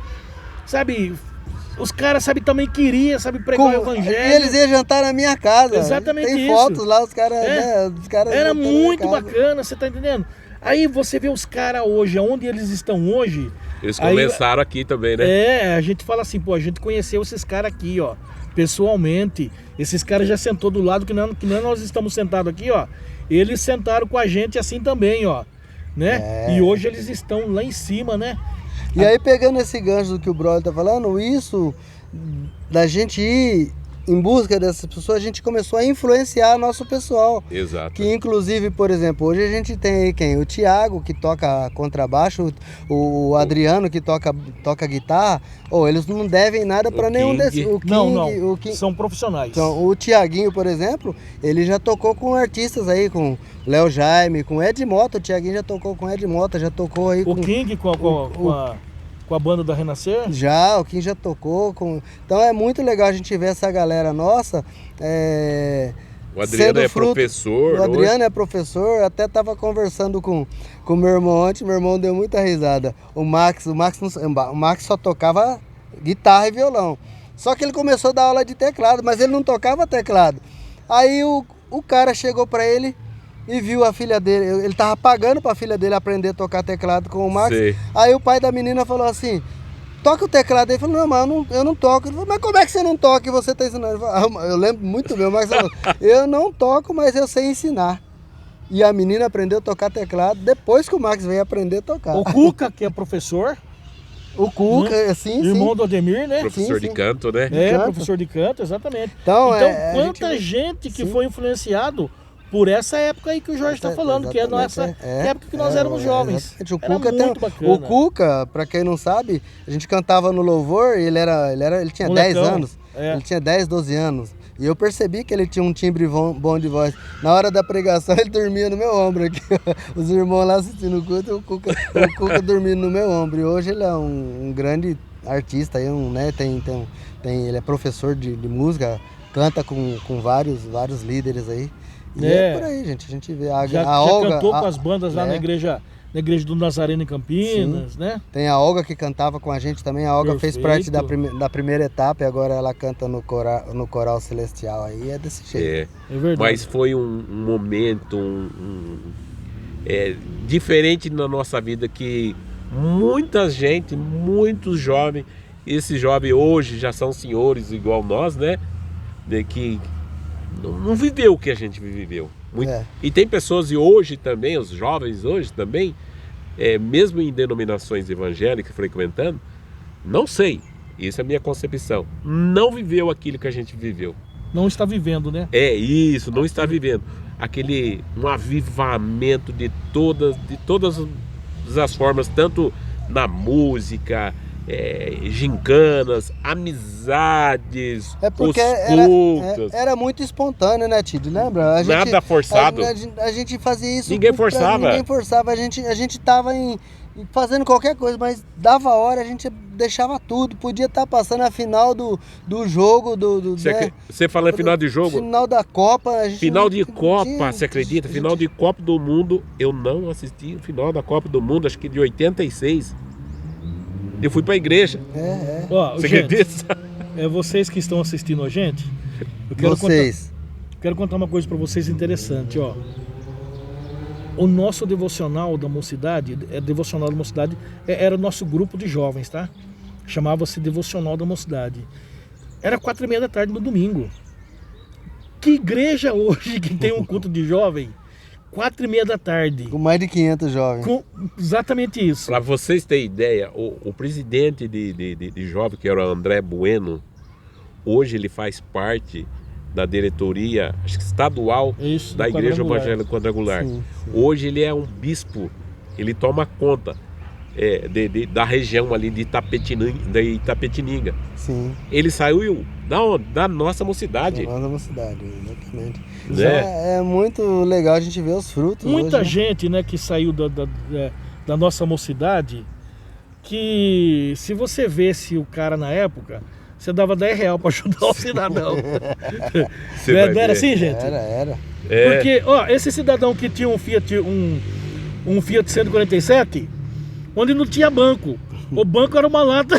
sabe, os caras, sabe, também queria, sabe, pregar o evangelho. E eles iam jantar na minha casa. Exatamente Tem isso. fotos lá, os caras, né, os caras Era jantando na minha muito casa. bacana, você tá entendendo? Aí você vê os caras hoje, onde eles estão hoje. Eles aí, começaram aqui também, né? a gente fala assim, pô, a gente conheceu esses caras aqui, ó, pessoalmente. Esses caras já sentou do lado que nós estamos sentados aqui, ó. Eles sentaram com a gente assim também, ó, né? E hoje eles estão lá em cima, né? E aí, pegando esse gancho do que o brother tá falando, isso da gente ir em busca dessas pessoas, a gente começou a influenciar nosso pessoal. Exato. Que inclusive, por exemplo, hoje a gente tem aí quem? O Thiago, que toca contrabaixo, o Adriano, que toca guitarra. Eles não devem nada para nenhum King. desses. O King, Não, o King. são profissionais. Então, o Thiaguinho, por exemplo, ele já tocou com artistas aí, com Léo Jaime, com Ed Mota. O Thiaguinho já tocou com Ed Mota, já tocou aí O com... King com a banda da Renascer? Já, o Kim já tocou com... Então é muito legal a gente ver essa galera nossa. O Adriano é fruto. professor. O Adriano é professor, até estava conversando com o meu irmão ontem, meu irmão deu muita risada. O Max só tocava guitarra e violão. Só que ele começou a dar aula de teclado, mas ele não tocava teclado. Aí o cara chegou para ele e viu a filha dele, ele tava pagando pra filha dele aprender a tocar teclado com o Max. Sei. Aí o pai da menina falou assim: toca o teclado. Ele falou: não, mas eu não toco. Ele falou: mas como é que você não toca e você tá ensinando? Eu lembro muito bem, o Max falou: eu não toco, mas eu sei ensinar. E a menina aprendeu a tocar teclado depois que o Max veio aprender a tocar. O Cuca, que é professor, O Cuca, sim. irmão do Ademir, né? Professor Sim, de canto, né? canto. Professor de canto, exatamente. Então, Quanta gente que foi influenciado por essa época aí que o Jorge está falando, que é a nossa época que nós éramos jovens. O Era Cuca, muito bacana. O Cuca, pra quem não sabe, a gente cantava no louvor e ele tinha Molecão. 10 anos. É. Ele tinha 10, 12 anos. E eu percebi que ele tinha um timbre bom de voz. Na hora da pregação, ele dormia no meu ombro aqui. Os irmãos lá assistindo o culto, o Cuca dormindo no meu ombro. E hoje ele é um grande artista, aí, né? Ele é professor de música, canta com vários líderes aí. E é por aí, gente. A gente vê Já Olga, cantou com as bandas lá na igreja do Nazareno em Campinas, né? Tem a Olga que cantava com a gente também. A Olga fez parte Perfeito. da primeira etapa e agora ela canta no coral celestial. Aí é desse jeito. É verdade. Mas foi um momento diferente na nossa vida que muita gente, muitos jovens, esses jovens hoje já são senhores igual nós, né? Que não viveu o que a gente viveu. E tem pessoas e hoje também, os jovens hoje também, mesmo em denominações evangélicas frequentando, não sei, isso é a minha concepção, não viveu aquilo que a gente viveu. Não está vivendo, né? É isso, não está vivendo. Um avivamento de todas as formas, tanto na música, gincanas, amizades, porque os cultos. era muito espontâneo, né, Tid? Lembra? Nada forçado. A gente fazia isso. Ninguém forçava. Ninguém forçava. A gente tava fazendo qualquer coisa, mas dava hora, a gente deixava tudo. Podia estar passando a final do jogo. Você fala em final de jogo? Final da Copa. Final de Copa, você acredita? Final de Copa do Mundo, eu não assisti o final da Copa do Mundo, acho que de 86. Eu fui pra igreja. Ó, Você gente, acredita? vocês que estão assistindo a gente, eu quero contar uma coisa pra vocês interessante, ó. O nosso devocional da mocidade, era o nosso grupo de jovens, tá? Chamava-se Devocional da Mocidade. Era 4:30 da tarde no domingo. Que igreja hoje que tem um culto de jovem? 4:30 da tarde. Com mais de 500 jovens. Exatamente isso. Para vocês terem ideia, o presidente de jovem, que era o André Bueno, hoje ele faz parte da diretoria, acho que estadual, da Igreja Evangélica Quadrangular. Sim. Hoje ele é um bispo, ele toma conta. da região ali de Itapetininga. Sim. Ele saiu da nossa mocidade. Da nossa mocidade, exatamente. Né? É muito legal a gente ver os frutos. Muita hoje, gente, né, que saiu da nossa mocidade, que se você vesse o cara na época, você dava R$10 para ajudar o cidadão. Você vai Não era ver. assim, gente? Era. É. Porque, ó, esse cidadão que tinha um Fiat 147, onde não tinha banco. O banco era uma lata.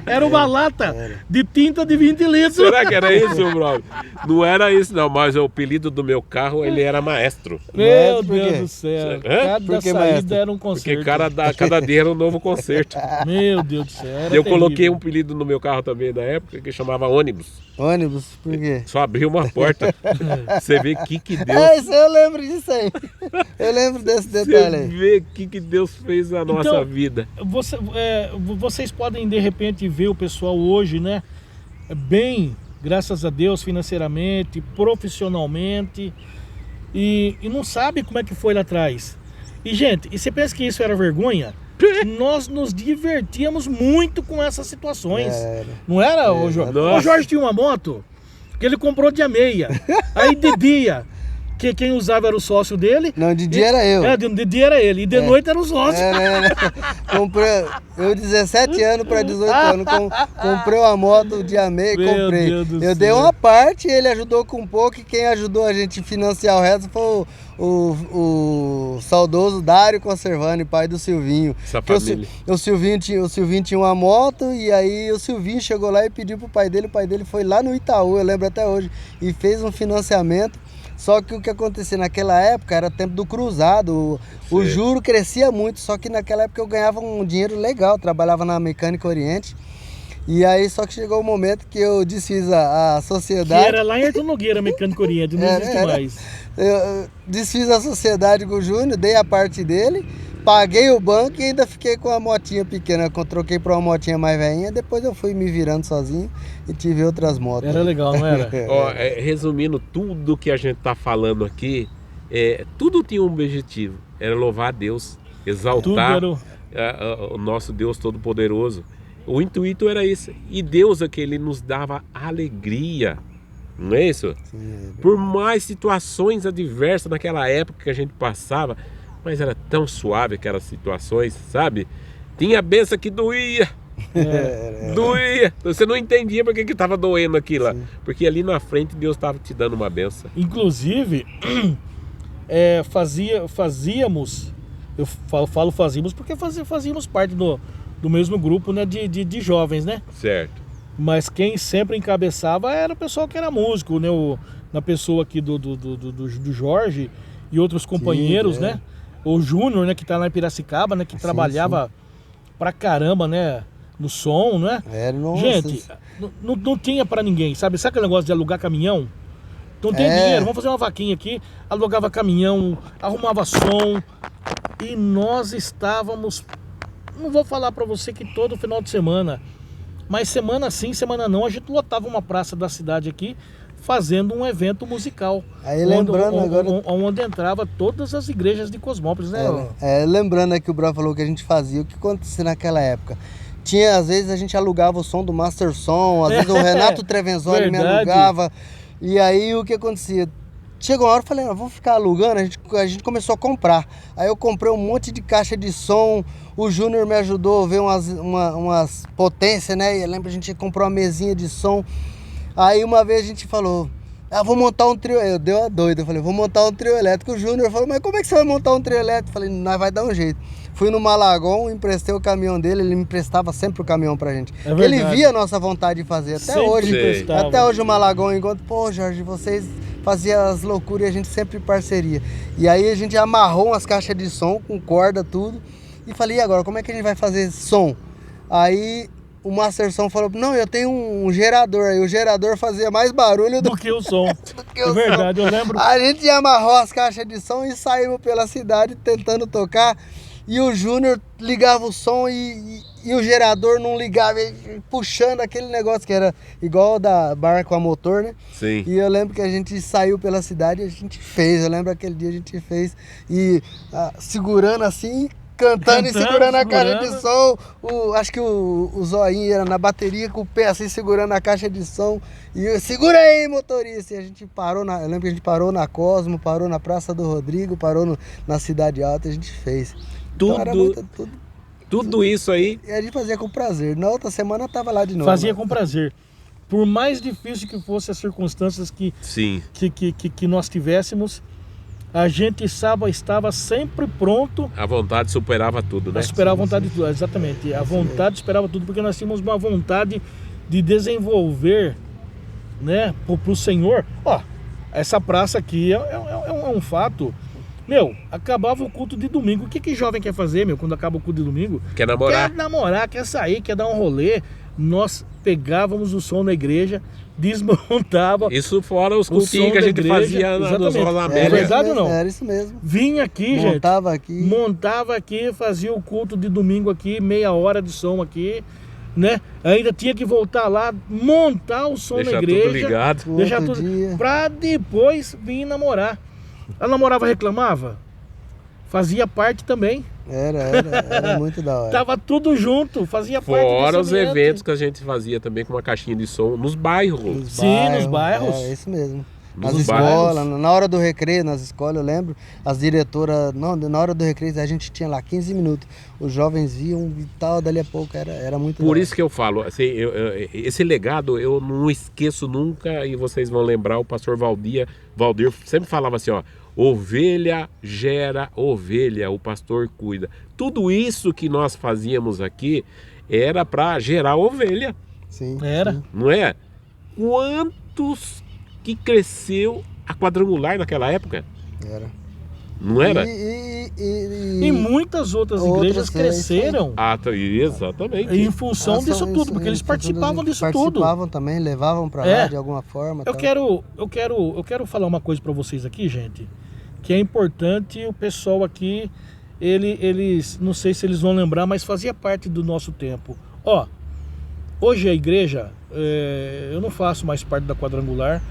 Era uma lata de tinta de 20 litros. Será que era isso, brother? Não era isso, não, mas o apelido do meu carro, ele era maestro. Meu Por quê? Deus do céu. Hã? Cada Por que, saída maestro? era um Porque concerto. cada dia era um novo concerto. Meu Deus do céu. Era Eu terrível. coloquei um apelido no meu carro também na época que chamava ônibus. Ônibus, por quê? Só abriu uma porta. Você vê que Deus. Isso eu lembro disso aí. Eu lembro desse Você detalhe aí. vê que Deus fez na nossa Então, vida. Vocês podem de repente ver o pessoal hoje, né? Bem, graças a Deus, financeiramente, profissionalmente, e não sabe como é que foi lá atrás. E gente, e você pensa que isso era vergonha? Nós nos divertíamos muito com essas situações. Era. Não era, o Jorge? Nossa. O Jorge tinha uma moto que ele comprou dia meia. Aí de dia, que quem usava era o sócio dele. Não, de dia era eu. De dia era ele. E de noite era o sócio. Era. Comprei, eu 17 anos para 18 anos, comprei uma moto dia meio, Meu comprei. Deus do Eu dei céu. uma parte, ele ajudou com um pouco, e quem ajudou a gente a financiar o resto foi o saudoso Dário Conservani, pai do Silvinho. Essa Porque família. o Silvinho tinha uma moto, e aí o Silvinho chegou lá e pediu pro pai dele. O pai dele foi lá no Itaú, eu lembro até hoje, e fez um financiamento. Só que o que acontecia naquela época era tempo do cruzado, o Sim. juro crescia muito, só que naquela época eu ganhava um dinheiro legal, trabalhava na Mecânica Oriente. E aí só que chegou o momento que eu desfiz a Que sociedade. era lá em Arthur Nogueira, Mecânico Oriente, não existe Era. mais. Eu desfiz a sociedade com o Júnior, dei a parte dele, paguei o banco e ainda fiquei com a motinha pequena. Eu troquei para uma motinha mais velhinha, depois eu fui me virando sozinho e tive outras motos. Era legal, não era? Ó, resumindo tudo que a gente tá falando aqui, tudo tinha um objetivo, era louvar a Deus, Tudo exaltar era o... o nosso Deus Todo-Poderoso. O intuito era isso. E Deus é que ele nos dava alegria, não é isso? Sim, Por mais situações adversas naquela época que a gente passava, mas era tão suave aquelas situações, sabe? Tinha benção que doía. Doía. Você não entendia por que estava doendo aquilo. Porque ali na frente Deus estava te dando uma benção. Inclusive, fazíamos, eu fazíamos porque fazíamos parte do mesmo grupo, né, de jovens, né? Certo. Mas quem sempre encabeçava era o pessoal que era músico, né? Na pessoa aqui do Jorge e outros companheiros, Sim, né? O Júnior, né, que tá lá em Piracicaba, né? Que trabalhava pra caramba, né? No som, né? nossa. Gente, não tinha pra ninguém, sabe? Sabe aquele negócio de alugar caminhão? Não tem dinheiro, vamos fazer uma vaquinha aqui. Alugava caminhão, arrumava som. E nós estávamos... Não vou falar pra você que todo final de semana, mas semana sim, semana não, a gente lotava uma praça da cidade aqui, fazendo um evento musical. Aí lembrando agora... Onde entrava todas as igrejas de Cosmópolis, né? Lembrando aí que o Brau falou que a gente fazia, o que acontecia naquela época? Às vezes a gente alugava o som do Master Som, às vezes o Renato Trevenzoni me alugava. E aí o que acontecia? Chegou uma hora eu falei, vamos ficar alugando, a gente começou a comprar. Aí eu comprei um monte de caixa de som, o Júnior me ajudou a ver umas potências, né? Eu lembro, a gente comprou uma mesinha de som. Aí uma vez a gente falou, vou montar um trio. Eu dei uma doida, eu falei, vou montar um trio elétrico. O Júnior falou, mas como é que você vai montar um trio elétrico? Eu falei, nós vai dar um jeito. Fui no Malagon, emprestei o caminhão dele, ele me emprestava sempre o caminhão pra gente. Ele via a nossa vontade de fazer, até Sempre hoje. emprestava. Até hoje o Malagon encontra, pô Jorge, vocês faziam as loucuras e a gente sempre em parceria. E aí a gente amarrou umas caixas de som com corda, tudo. E falei, e agora, como é que a gente vai fazer som? Aí o Master Som falou, não, eu tenho um gerador. Aí o gerador fazia mais barulho do Do que o som. que o É verdade, eu lembro. A gente amarrou as caixas de som e saímos pela cidade tentando tocar. e o Júnior ligava o som e o gerador não ligava, puxando aquele negócio que era igual da barco a motor, né? Sim. E eu lembro que a gente saiu pela cidade e a gente fez, eu lembro aquele dia a gente fez, e segurando assim, cantando e segurando a caixa de som, acho que o Zoinho era na bateria com o pé assim, segurando a caixa de som, e eu, segura aí, motorista, e a gente parou, eu lembro que a gente parou na Cosmo, parou na Praça do Rodrigo, parou na Cidade Alta, a gente fez. Então, era Tudo isso aí. E a gente fazia com prazer. Na outra semana eu tava lá de novo. Fazia com prazer. Por mais difícil que fossem as circunstâncias que nós tivéssemos, a gente estava sempre pronto. A vontade superava tudo, né? Superava a vontade de tudo, exatamente. A vontade superava tudo, porque nós tínhamos uma vontade de desenvolver, né, pro Senhor. Ó, essa praça aqui é um fato. Meu, acabava o culto de domingo. O que jovem quer fazer, meu, quando acaba o culto de domingo? Quer namorar. Quer namorar, quer sair, quer dar um rolê. Nós pegávamos o som na igreja, desmontava. Isso fora os cultinhos que a gente fazia nos Rosamélia. É verdade ou não? Era isso mesmo. Vinha aqui, gente. Montava aqui, fazia o culto de domingo aqui, meia hora de som aqui, né? Ainda tinha que voltar lá, montar o som na igreja. Tudo ligado. Deixar tudo pra depois vir namorar. Ela namorava, reclamava? Fazia parte também. Era muito da hora. Tava tudo junto, fazia parte desse Fora os ambiente. eventos que a gente fazia também com uma caixinha de som nos bairros. Nos bairros. É isso mesmo. Nos Nas escolas, bairros. na hora do recreio, nas escolas, eu lembro, as diretoras, na hora do recreio a gente tinha lá 15 minutos, os jovens viam e tal, dali a pouco era muito Por isso que eu falo, assim, esse legado eu não esqueço nunca, e vocês vão lembrar, o pastor Valdir sempre falava assim, ó, ovelha gera ovelha, o pastor cuida. Tudo isso que nós fazíamos aqui era para gerar ovelha. Sim. Era. Não é? Quantos que cresceu a quadrangular naquela época? Era. Não era? E muitas outras igrejas cresceram. Exatamente. Em função disso tudo, porque eles participavam disso tudo. Participavam também, levavam para lá de alguma forma. Eu quero falar uma coisa para vocês aqui, gente, que é importante o pessoal aqui, eles, não sei se eles vão lembrar, mas fazia parte do nosso tempo. Ó, hoje a igreja, eu não faço mais parte da quadrangular,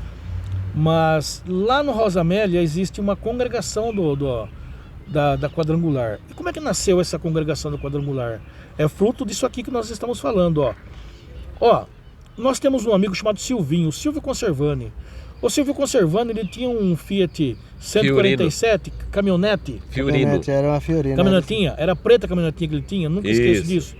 mas lá no Rosamélia existe uma congregação da quadrangular. E como é que nasceu essa congregação da quadrangular? É fruto disso aqui que nós estamos falando, ó. Ó, nós temos um amigo chamado Silvinho, Silvio Conservani. O Silvio Conservani, ele tinha um Fiat 147, caminhonete. Fiorino. Era uma Fiorino. Caminhonetinha, era preta a caminhonetinha que ele tinha, nunca esqueço disso.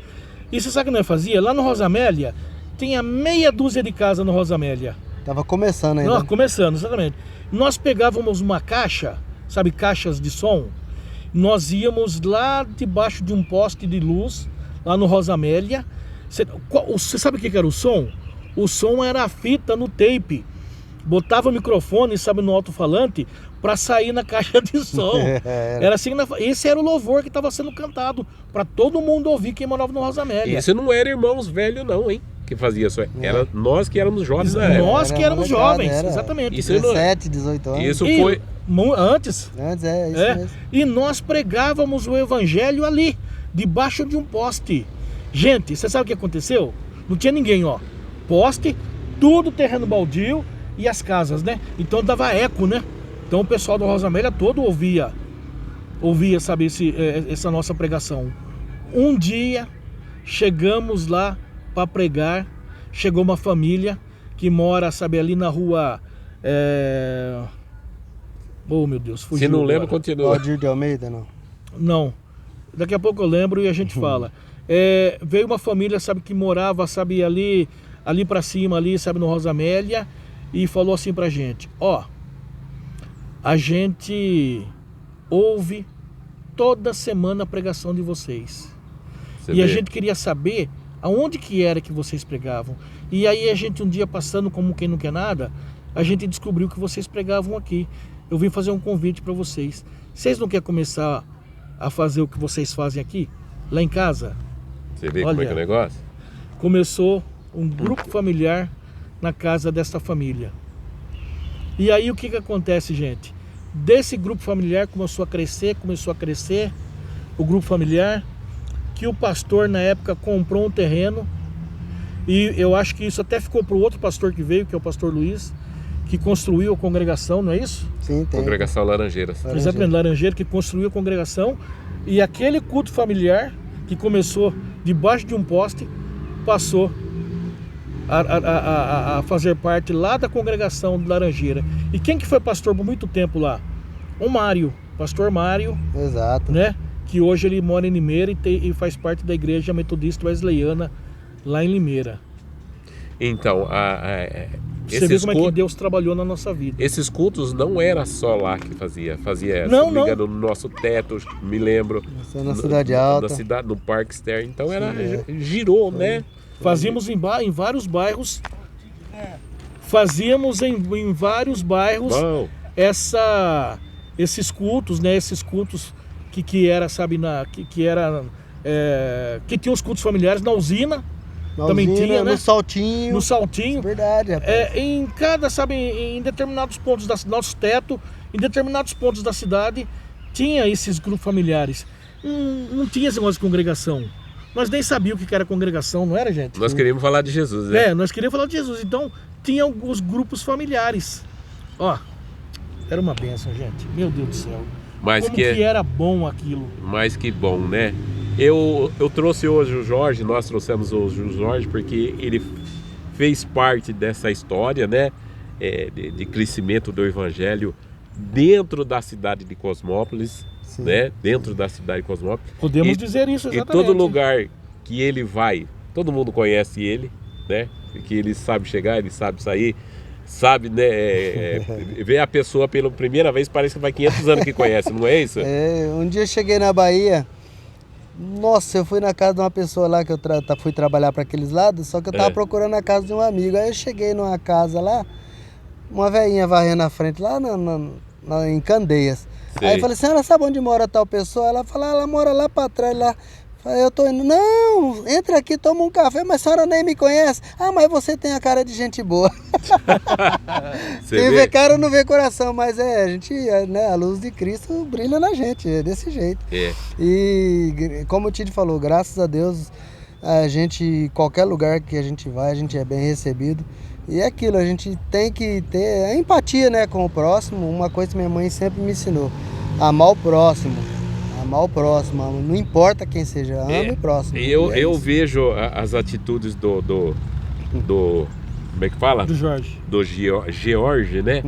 E você sabe o que nós fazia? Lá no Rosamélia, tinha meia dúzia de casa no Rosamélia. Tava começando ainda. Começando, exatamente. Nós pegávamos uma caixa, sabe, caixas de som, nós íamos lá debaixo de um poste de luz, lá no Rosamélia. Você sabe o que era o som? O som era a fita no tape. Botava o microfone, sabe, no alto-falante, para sair na caixa de som. Era assim, esse era o louvor que estava sendo cantado, para todo mundo ouvir quem morava no Rosamélia. Isso não era irmãos velhos não, hein? Que fazia isso. Era nós que éramos jovens na época. Nós que éramos jovens, exatamente. Isso 17, 18 anos. Isso foi... Antes. Antes, isso mesmo. E nós pregávamos o evangelho ali, debaixo de um poste. Gente, você sabe o que aconteceu? Não tinha ninguém, ó. Poste, tudo terreno baldio e as casas, né? Então dava eco, né? Então o pessoal do Rosamélia todo ouvia, sabe, essa nossa pregação. Um dia, chegamos lá para pregar, chegou uma família que mora, sabe, ali na rua... Oh, meu Deus, fugiu. Se não lembra, agora. continua. Valdir de Almeida, não? Não. Daqui a pouco eu lembro e a gente fala. Veio uma família, sabe, que morava, sabe, ali para cima, ali, sabe, no Rosamélia, e falou assim pra gente, ó, a gente ouve toda semana a pregação de vocês. A gente queria saber aonde que era que vocês pregavam. E aí a gente um dia passando como quem não quer nada, a gente descobriu que vocês pregavam aqui. Eu vim fazer um convite para vocês. Vocês não querem começar a fazer o que vocês fazem aqui, lá em casa? Você vê como é que é o negócio? Começou um grupo familiar na casa dessa família. E aí o que acontece, gente? Desse grupo familiar começou a crescer, o grupo familiar, que o pastor na época comprou um terreno, e eu acho que isso até ficou para o outro pastor que veio, que é o pastor Luiz, que construiu a congregação, não é isso? Sim, tem. Congregação Laranjeiras. Exatamente, Laranjeira, que construiu a congregação, e aquele culto familiar, que começou debaixo de um poste, passou a fazer parte lá da congregação de Laranjeira. E quem que foi pastor por muito tempo lá? O Mário, pastor Mário, Exato. né? Que hoje ele mora em Limeira e faz parte da igreja metodista wesleyana lá em Limeira. Então, Você vê como é que Deus trabalhou na nossa vida. esses cultos não era só lá que fazia Não, se não me engano, no nosso teto, me lembro. Isso é na Cidade Alta. Na cidade, no Parque Externo. Então girou, né? Fazíamos em vários bairros. Fazíamos em vários bairros Bom, esses cultos, né? Esses cultos que era, sabe, que tinha os cultos familiares na usina. Na Também usina, tinha, né? No Saltinho. No Saltinho. Verdade, rapaz. Em cada, sabe, em determinados pontos do nosso teto, em determinados pontos da cidade, tinha esses grupos familiares. Não tinha esse negócio de congregação. Nós nem sabíamos o que era congregação, não era, gente? nós queríamos falar de Jesus, né? Nós queríamos falar de Jesus. Então, tinha os grupos familiares. Ó, era uma bênção, gente. Meu Deus do céu. Mas Como que era bom aquilo. Mas que bom, né? Eu trouxe hoje o Jorge, nós trouxemos hoje o Jorge porque ele fez parte dessa história, né? De crescimento do Evangelho dentro da cidade de Cosmópolis, Sim. né? Dentro da cidade de Cosmópolis. Podemos dizer isso, Em exatamente. todo lugar que ele vai, todo mundo conhece ele, né? Que ele sabe chegar, ele sabe sair, sabe, né? Ver a pessoa pela primeira vez, parece que vai 500 anos que conhece, não é isso? Um dia eu cheguei na Bahia. Nossa, eu fui na casa de uma pessoa lá que eu fui trabalhar para aqueles lados, só que eu tava procurando a casa de um amigo. Aí eu cheguei numa casa lá, uma velhinha varrendo na frente, lá em Candeias. Sei. Aí eu falei, senhora, sabe onde mora tal pessoa? Ela falou, ela mora lá para trás, lá. Falei, eu tô indo, não, entra aqui, toma um café, mas a senhora nem me conhece. Ah, mas você tem a cara de gente boa. Você Quem vê? vê cara não vê coração, mas a gente, né, a luz de Cristo brilha na gente, é desse jeito. E como o Tide falou, graças a Deus, a gente, qualquer lugar que a gente vai, a gente é bem recebido. E é aquilo, a gente tem que ter a empatia, né, com o próximo. Uma coisa que minha mãe sempre me ensinou, amar o próximo. Amar o próximo, não importa quem seja, ame o próximo. Eu vejo as atitudes do como é que fala? Do Jorge. Do George, né?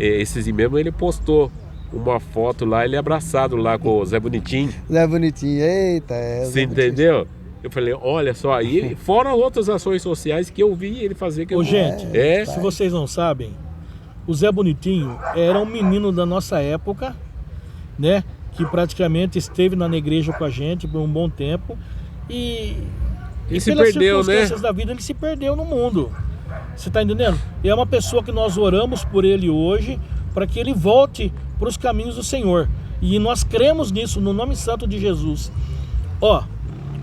Esses mesmo ele postou uma foto lá, ele abraçado lá com o Zé Bonitinho. Zé Bonitinho, eita. Você entendeu? Eu falei, olha só, e ele, fora outras ações sociais que eu vi ele fazer. Ô, gente, se vocês não sabem, o Zé Bonitinho era um menino da nossa época, né? Que praticamente esteve na igreja com a gente por um bom tempo e se pelas perdeu, circunstâncias né? da vida ele se perdeu no mundo. Você tá entendendo? E é uma pessoa que nós oramos por ele hoje para que ele volte para os caminhos do Senhor. E nós cremos nisso no nome santo de Jesus. Ó,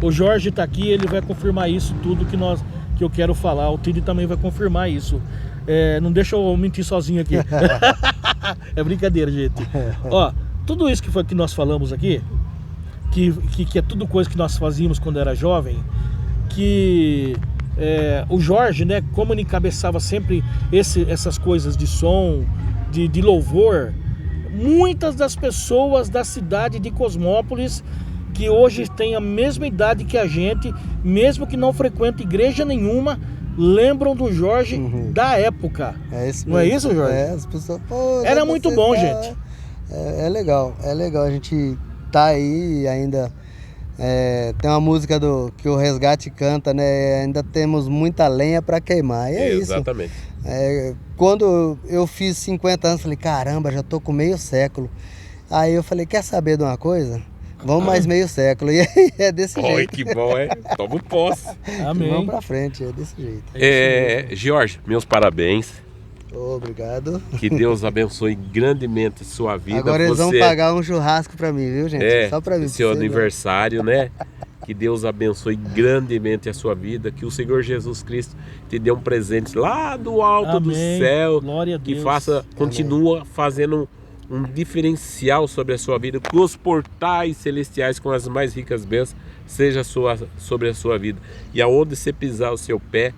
o Jorge tá aqui, ele vai confirmar isso tudo que eu quero falar. O Tide também vai confirmar isso. Não deixa eu mentir sozinho aqui. É brincadeira, gente. Ó, tudo isso que nós falamos aqui, que é tudo coisa que nós fazíamos quando era jovem, que o Jorge, né, como ele encabeçava sempre essas coisas de som, de louvor, muitas das pessoas da cidade de Cosmópolis, que hoje tem a mesma idade que a gente, mesmo que não frequente igreja nenhuma, lembram do Jorge da época. É isso mesmo. Não é isso, Jorge? As pessoas, pô, era muito bom, gente. É legal a gente tá aí ainda. Tem uma música que o Resgate canta, né? Ainda temos muita lenha para queimar. E é Exatamente. isso. Quando eu fiz 50 anos, falei, caramba, já tô com meio século. Aí eu falei, quer saber de uma coisa? Vamos mais meio século. E aí é desse jeito. Olha que bom, Toma posse. Amém. Vamos pra frente, é desse jeito. Jorge, meus parabéns. Obrigado. Que Deus abençoe grandemente a sua vida. Agora eles vão pagar um churrasco pra mim, viu, gente? Só pra mim. Seu aniversário, né? Que Deus abençoe grandemente a sua vida. Que o Senhor Jesus Cristo te dê um presente lá do alto do céu. Glória a Deus. Que continua fazendo um diferencial sobre a sua vida, que os portais celestiais com as mais ricas bênçãos seja sobre a sua vida. E aonde você pisar o seu pé,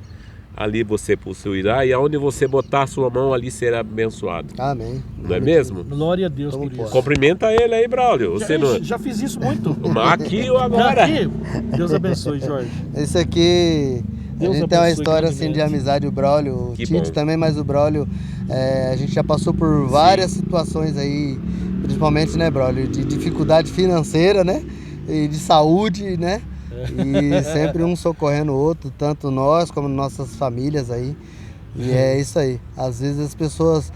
ali você possuirá, e aonde você botar a sua mão, ali será abençoado. Amém. Não é mesmo? Glória a Deus Como por pode? isso. Cumprimenta ele aí, Braulio. Você não... Já fiz isso muito. Aqui ou agora? Aqui. Deus abençoe, Jorge. Esse aqui, Deus a gente tem uma abençoe história assim de grandemente. amizade, o Braulio, o Que Tite bom. também, mas o Braulio, a gente já passou por várias situações aí, principalmente, né, Braulio, de dificuldade financeira, né, e de saúde, né, e sempre um socorrendo o outro, tanto nós como nossas famílias aí, e é isso aí. Às vezes as pessoas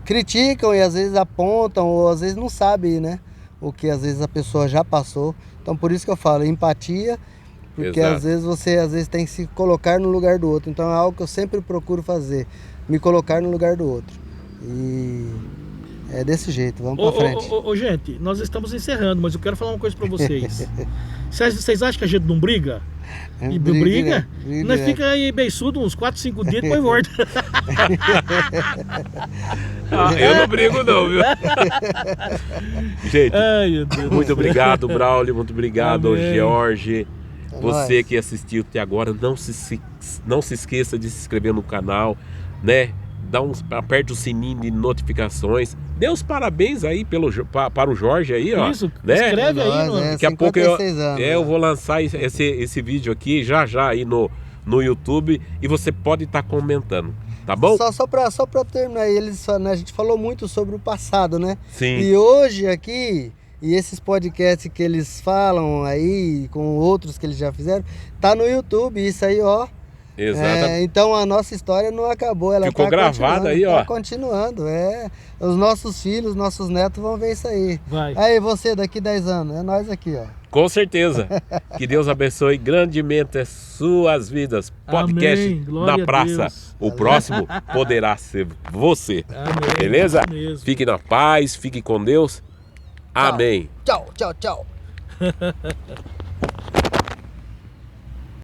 criticam e às vezes apontam, ou às vezes não sabem, né, o que às vezes a pessoa já passou. Então por isso que eu falo, empatia, porque Exato. às vezes você tem que se colocar no lugar do outro. Então é algo que eu sempre procuro fazer, me colocar no lugar do outro. E é desse jeito, vamos pra frente. Gente, nós estamos encerrando, mas eu quero falar uma coisa pra vocês. Vocês acham que a gente não briga? E briga? né? Briga Nós direto. fica aí beiçudo uns 4, 5 dias e depois volta. Eu não brigo não, viu? Gente, Ai, meu Deus. muito obrigado, Braulio, muito obrigado, Amém. Jorge. É Você nóis. que assistiu até agora, não se esqueça de se inscrever no canal, né? Aperte o sininho de notificações. Dê os parabéns aí para o Jorge aí, ó. Isso, né? escreve aí. Nós, No... né? Daqui a pouco 56 anos, eu né? vou lançar esse vídeo aqui já aí no YouTube e você pode estar comentando, tá bom? Só pra terminar, né, a gente falou muito sobre o passado, né? Sim. E hoje aqui, e esses podcasts que eles falam aí, com outros que eles já fizeram, tá no YouTube, isso aí, ó. Exatamente. Então a nossa história não acabou, ela Ficou tá gravada aí, ó. Tá continuando, Os nossos filhos, nossos netos vão ver isso aí. Vai. Aí você, daqui 10 anos, é nós aqui, ó. Com certeza. Que Deus abençoe grandemente as suas vidas. Podcast Amém. Glória na a praça. Deus. O próximo poderá ser você. Amém. Beleza? Isso mesmo. Fique na paz, fique com Deus. Amém. Tchau, tchau, tchau.